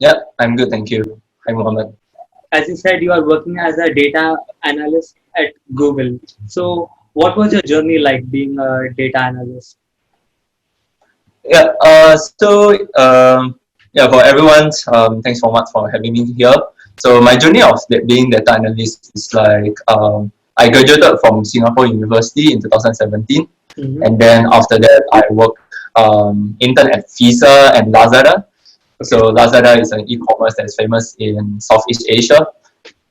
Yeah, I'm good, thank you. Hi, Mohammed. As you said, you are working as a data analyst at Google. So, what was your journey like being a data analyst? Yeah, yeah, for everyone, thanks so much for having me here. So my journey of being data analyst is like I graduated from Singapore University in 2017, Hmm. and then after that I worked intern at Visa and Lazada. Okay. So Lazada is an e-commerce that's famous in Southeast Asia,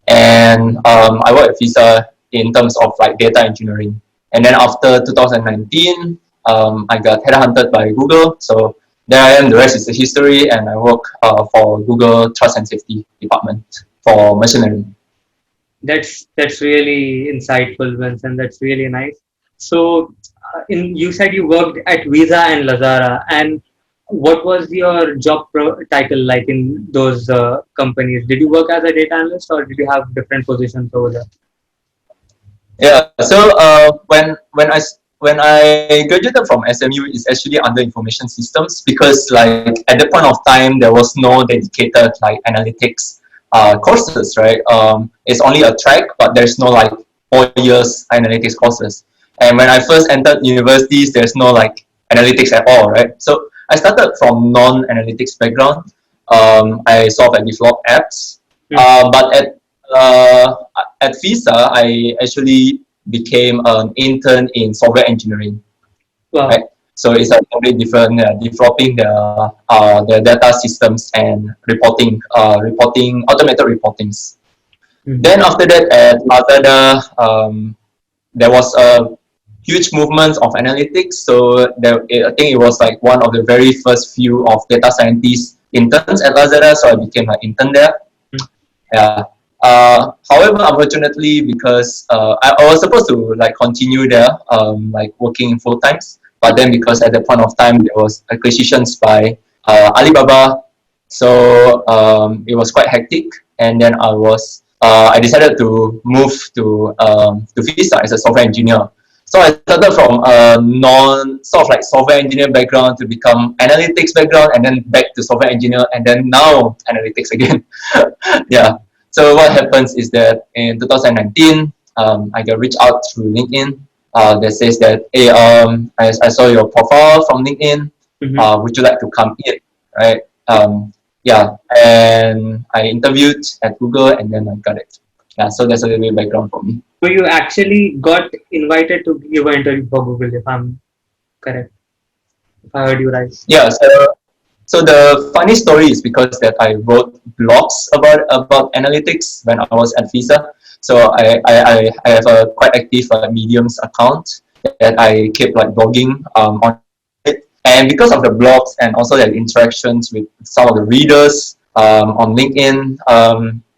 and I work at Visa in terms of like data engineering. And then after 2019, I got headhunted by Google. So there I am. The rest is the history, and I work for Google Trust and Safety Department for machine learning. That's really insightful, Vincent. That's really nice. So, in you said you worked at Visa and Lazara, and what was your title like in those companies? Did you work as a data analyst, or did you have different positions over there? Yeah. So when I graduated from SMU, it's actually under information systems because like at the point of time there was no dedicated like analytics courses, right? It's only a track, but there's no like 4 years analytics courses. And when I first entered universities, there's no like analytics at all, right? So I started from non-analytics background. I sort of like developed apps, Hmm. but uh, at Visa, I actually became an intern in software engineering, Wow. right? So it's a totally different, developing the data systems and reporting automated reportings. Hmm. Then after that, at Lazada, there was a huge movement of analytics. So I think it was like one of the very first few of data scientists interns at Lazada. So I became an intern there. Yeah. However, unfortunately, because I was supposed to like continue there, like working full times, but then because at the point of time there was acquisitions by Alibaba, so it was quite hectic, and then I decided to move to Visa as a software engineer. So I started from a non sort of like software engineer background to become analytics background, and then back to software engineer, and then now analytics again. Yeah. So what happens is that in 2019, I got reached out through LinkedIn that says that, hey, I saw your profile from LinkedIn. Hmm. Would you like to come in? Right? Yeah. And I interviewed at Google and then I got it. Yeah. So that's a little bit background for me. So you actually got invited to give an interview for Google, if I'm correct, if I heard you right. Yeah. So the funny story is because that I wrote blogs about analytics when I was at Visa. So I have a quite active Mediums account that I keep like blogging on it. And because of the blogs and also the interactions with some of the readers on LinkedIn,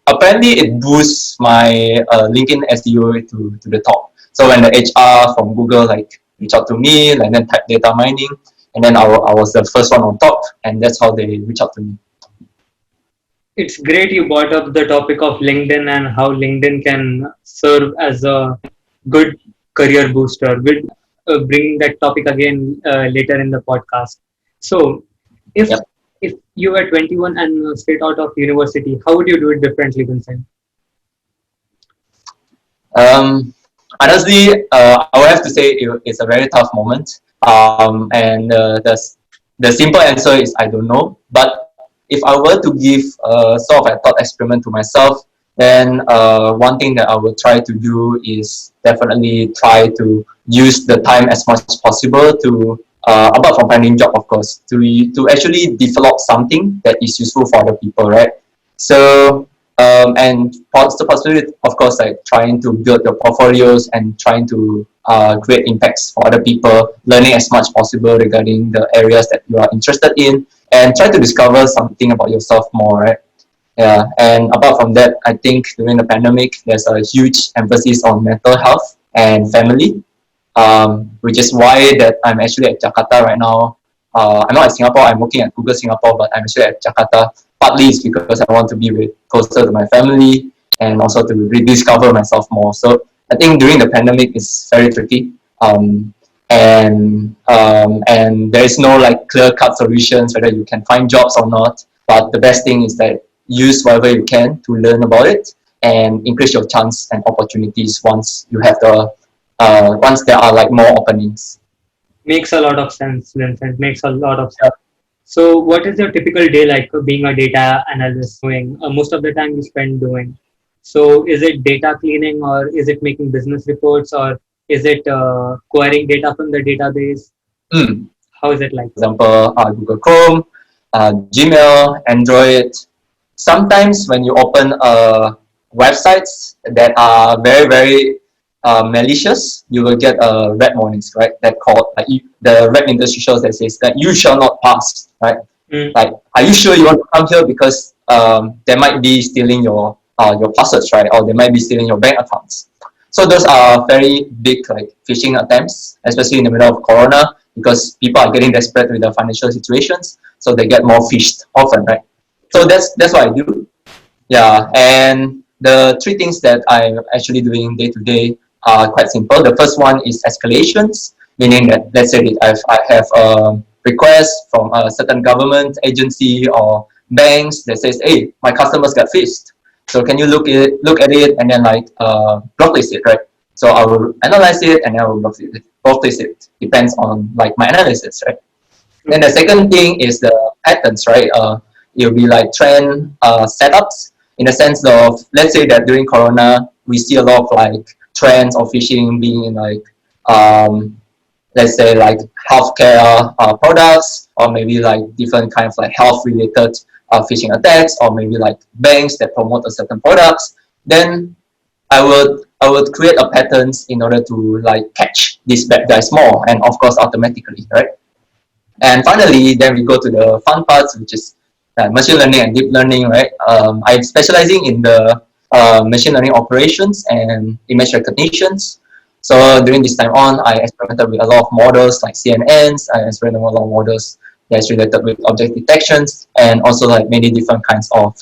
apparently it boosts my LinkedIn SEO to the top. So when the HR from Google like reach out to me and then type data mining, and then I was the first one on top, and that's how they reach out to me. It's great you brought up the topic of LinkedIn and how LinkedIn can serve as a good career booster. We'll bring that topic again later in the podcast. So, if Yep. if you were 21 and straight out of university, how would you do it differently, Vincent? Um, Honestly, I would have to say it's a very tough moment. And the simple answer is I don't know. But if I were to give sort of a thought experiment to myself, then one thing that I will try to do is definitely try to use the time as much as possible to, apart from finding job, of course, to actually develop something that is useful for other people, right? So and possibly, of course, like trying to build your portfolios and trying to create impacts for other people, learning as much possible regarding the areas that you are interested in, and try to discover something about yourself more, right? Yeah, and apart from that, I think during the pandemic, there's a huge emphasis on mental health and family, which is why that I'm actually at Jakarta right now. I'm not at Singapore. I'm working at Google Singapore, but I'm actually at Jakarta. Partly it's because I want to be closer to my family and also to rediscover myself more. So I think during the pandemic it's very tricky. And there is no like clear cut solutions whether you can find jobs or not. But the best thing is that use whatever you can to learn about it and increase your chance and opportunities once you have once there are like more openings. Makes a lot of sense, Vincent. Makes a lot of sense. So, what is your typical day like being a data analyst doing? Most of the time you spend doing. So, is it data cleaning or is it making business reports or is it querying data from the database? Mm. How is it like? For example, Google Chrome, Gmail, Android. Sometimes when you open websites that are very malicious, you will get red warnings, right? That called the red interstitials that says that you shall not pass, right? Mm. Like, are you sure you want to come here because they might be stealing your passwords, right? Or they might be stealing your bank accounts. So those are very big like phishing attempts, especially in the middle of Corona, because people are getting desperate with their financial situations, so they get more phished often, right? So that's what I do. Yeah, and the three things that I'm actually doing day to day are quite simple. The first one is escalations, meaning that let's say that I have a request from a certain government agency or banks that says, "Hey, my customers got fished. So can you look at it and then like blocklist it, right?" So I will analyze it and I will blocklist it. Depends on like my analysis, right? Then the second thing is the patterns, right? It'll be like trend setups in the sense of, let's say that during Corona, we see a lot of like trends of phishing being in like, um, let's say like healthcare products, or maybe like different kind of like health related phishing attacks, or maybe like banks that promote a certain products. Then I would create a patterns in order to like catch these bad guys more, and of course automatically, right? And finally, then we go to the fun parts, which is machine learning and deep learning, right? I'm specializing in the machine learning operations and image recognitions. So during this time on, I experimented with a lot of models like CNNs. I experimented with a lot of models that's related with object detections, and also like many different kinds of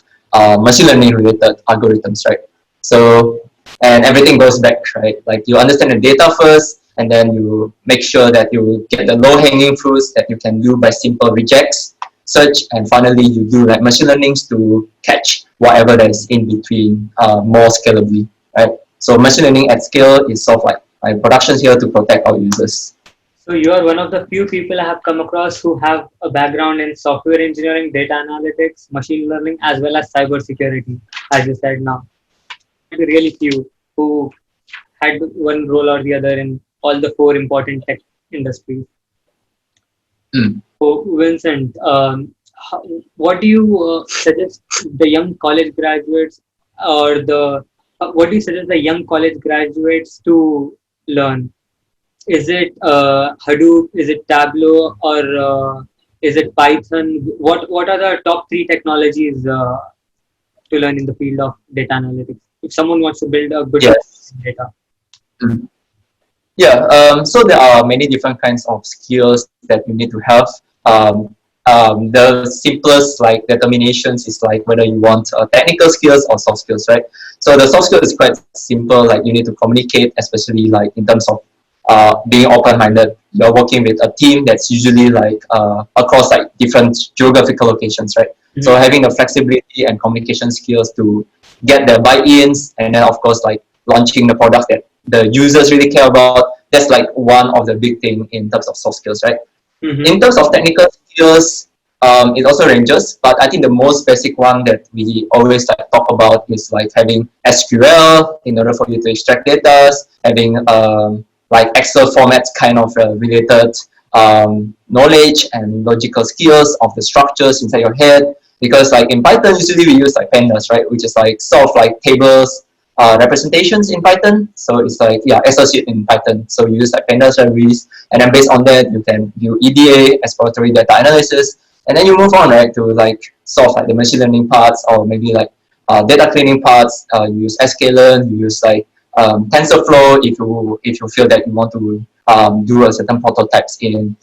machine learning related algorithms, right? So, and everything goes back, right? Like you understand the data first, and then you make sure that you get the low hanging fruits that you can do by simple rejects, search, and finally you do like machine learnings to catch whatever that is in between more scalably, right? So machine learning at scale is sort of like my productions here to protect our users. So, you are one of the few people I have come across who have a background in software engineering, data analytics, machine learning, as well as cybersecurity, as you said now. Really few who had one role or the other in all the four important tech industries. Mm. So, Vincent, what do you suggest the young college graduates or the what do you suggest the young college graduates to learn? Is it Hadoop? Is it Tableau? Or is it Python? What are the top three technologies to learn in the field of data analytics? If someone wants to build a good Yes. data. Mm. Yeah, so there are many different kinds of skills that you need to have. The simplest like determinations is like whether you want technical skills or soft skills, right? So the soft skill is quite simple. Like you need to communicate, especially like in terms of being open-minded. You're working with a team that's usually like across like different geographical locations, right? Mm-hmm. So having the flexibility and communication skills to get the buy-ins, and then of course like launching the products that the users really care about. That's like one of the big thing in terms of soft skills, right? Mm-hmm. In terms of technical skills, it also ranges, but I think the most basic one that we always like talk about is like having SQL in order for you to extract data, having like Excel formats kind of related knowledge and logical skills of the structures inside your head. Because like in Python, usually we use like pandas, right? Which is like sort of like tables representations in Python. So it's like, yeah, associate in Python. So you use like pandas libraries, and then based on that, you can do EDA, exploratory data analysis, and then you move on, right, to like solve like the machine learning parts, or maybe like data cleaning parts. You use sklearn, you use like TensorFlow if you feel that you want to do a certain prototypes in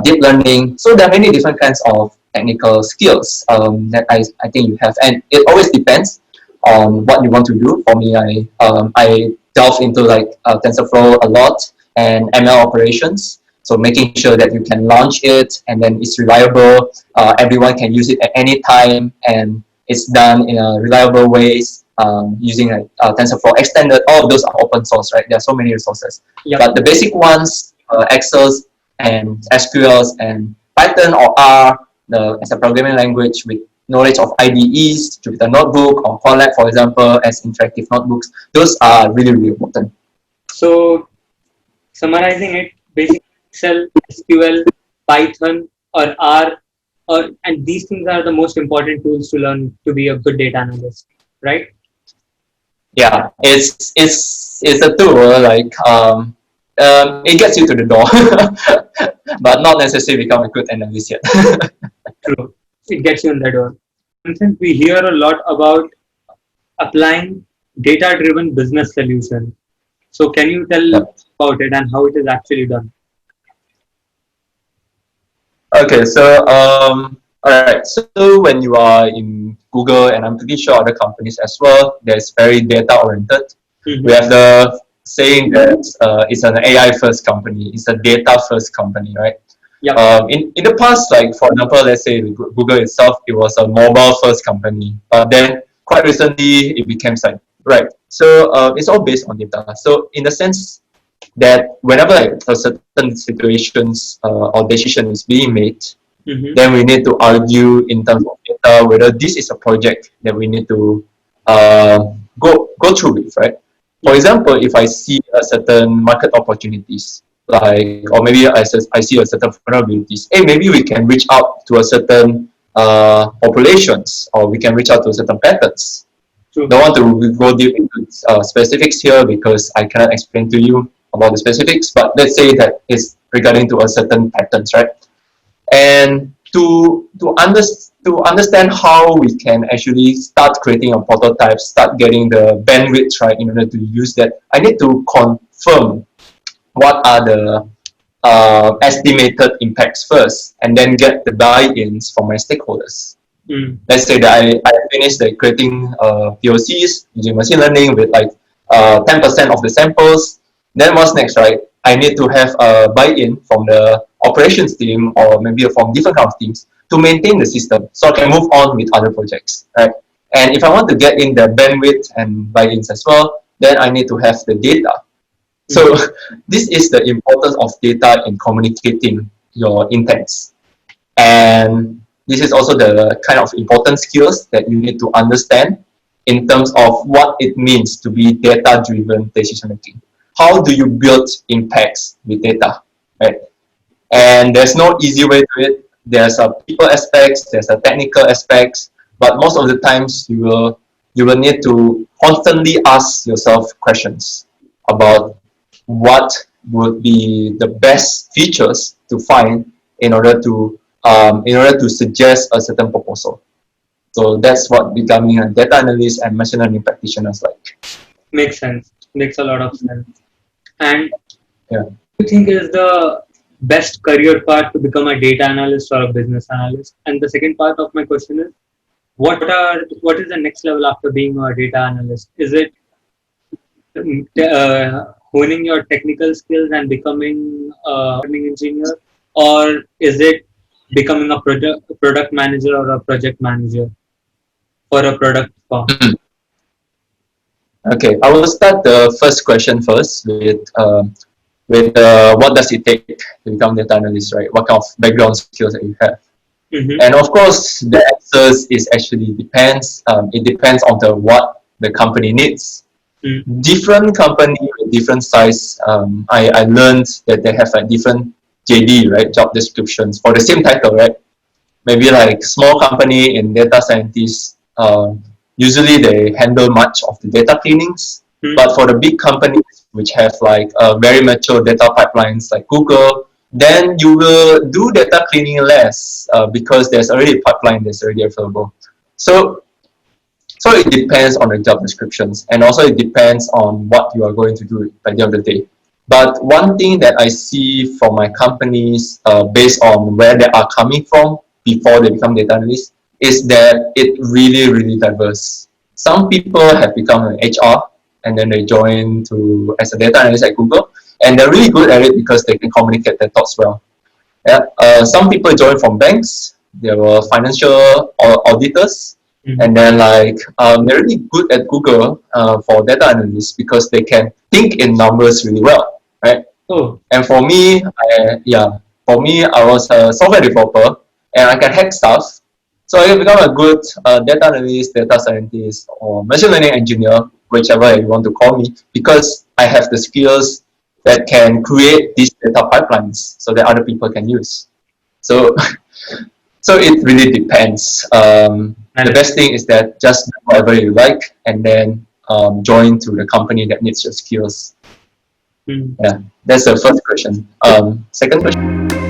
deep learning. So there are many different kinds of technical skills that I think you have, and it always depends on what you want to do. For me, I delve into like TensorFlow a lot and ML operations. So making sure that you can launch it and then it's reliable, everyone can use it at any time, and it's done in a reliable ways using TensorFlow extended. All of those are open source, right? There are so many resources. Yep. But the basic ones, Excel and SQLs and Python or R, as a programming language with knowledge of IDEs, Jupyter Notebook or Colab, for example, as interactive notebooks, those are really, really important. So, summarizing it, basically Excel, SQL, Python, or R, and these things are the most important tools to learn to be a good data analyst, right? Yeah, it's a tool like it gets you to the door, but not necessarily become a good analyst yet. True. It gets you in the door. Vincent, we hear a lot about applying data-driven business solutions. So can you tell Yeah. about it and how it is actually done? Okay, so all right. So when you are in Google, and I'm pretty sure other companies as well, there's very data oriented. We have the saying that it's an AI first company, it's a data first company, right? Yep. In the past, like for example, let's say Google itself, it was a mobile first company, but then quite recently it became like, right. So it's all based on data. So in the sense that whenever like, a certain situations or decision is being made, then we need to argue in terms of data whether this is a project that we need to go through with, right? For example, if I see a certain market opportunities, like, or maybe I see a certain vulnerabilities, hey, maybe we can reach out to a certain populations, or we can reach out to certain patterns. True. Don't want to go deep into specifics here because I cannot explain to you about the specifics, but let's say that it's regarding to a certain patterns, right? And to understand how we can actually start creating a prototype, start getting the bandwidth right in order to use that, I need to confirm what are the estimated impacts first, and then get the buy-ins from my stakeholders. Let's say that I finished like creating POCs using machine learning with like 10% of the samples. Then what's next, right? I need to have a buy-in from the operations team or maybe from different kind of teams to maintain the system so I can move on with other projects, right? And if I want to get in the bandwidth and buy-ins as well, then I need to have the data. So this is the importance of data in communicating your intents. And this is also the kind of important skills that you need to understand in terms of what it means to be data-driven decision making. How do you build impacts with data, right? And there's no easy way to it. There's a people aspects, there's a technical aspects, but most of the times you will need to constantly ask yourself questions about what would be the best features to find in order to suggest a certain proposal. So that's what becoming a data analyst and machine learning practitioner is like. Makes sense. Makes a lot of sense. And yeah, what do you think is the best career path to become a data analyst or a business analyst? And the second part of my question is, what is the next level after being a data analyst? Is it honing your technical skills and becoming a learning engineer, or is it becoming a product manager or a project manager for a product firm? Okay, I will start the first question first with what does it take to become data analyst, right? What kind of background skills that you have? And of course, the answers is actually depends. It depends on what the company needs. Different company with different size. I learned that they have a different JD, right? Job descriptions for the same title, right? Maybe like small company in data scientists. Usually they handle much of the data cleanings, but for the big companies which have like very mature data pipelines like Google, then you will do data cleaning less because there's already a pipeline that's already available. So it depends on the job descriptions, and also it depends on what you are going to do by the end of the day. But one thing that I see from my companies based on where they are coming from before they become data analysts is that it really, really diverse. Some people have become an HR and then they join to as a data analyst at Google. and they're really good at it because they can communicate their thoughts well. Yeah. Some people join from banks. They were financial auditors, Mhm. and then they're really good at Google for data analysts because they can think in numbers really well, right? Oh, And for me, I was a software developer, and I can hack stuff. So I can become a good data analyst, data scientist, or machine learning engineer, whichever you want to call me, because I have the skills that can create these data pipelines so that other people can use. So, so it really depends. The and best thing is that just do whatever you like, and then join to the company that needs your skills. mm, Yeah, that's the first question. Second question.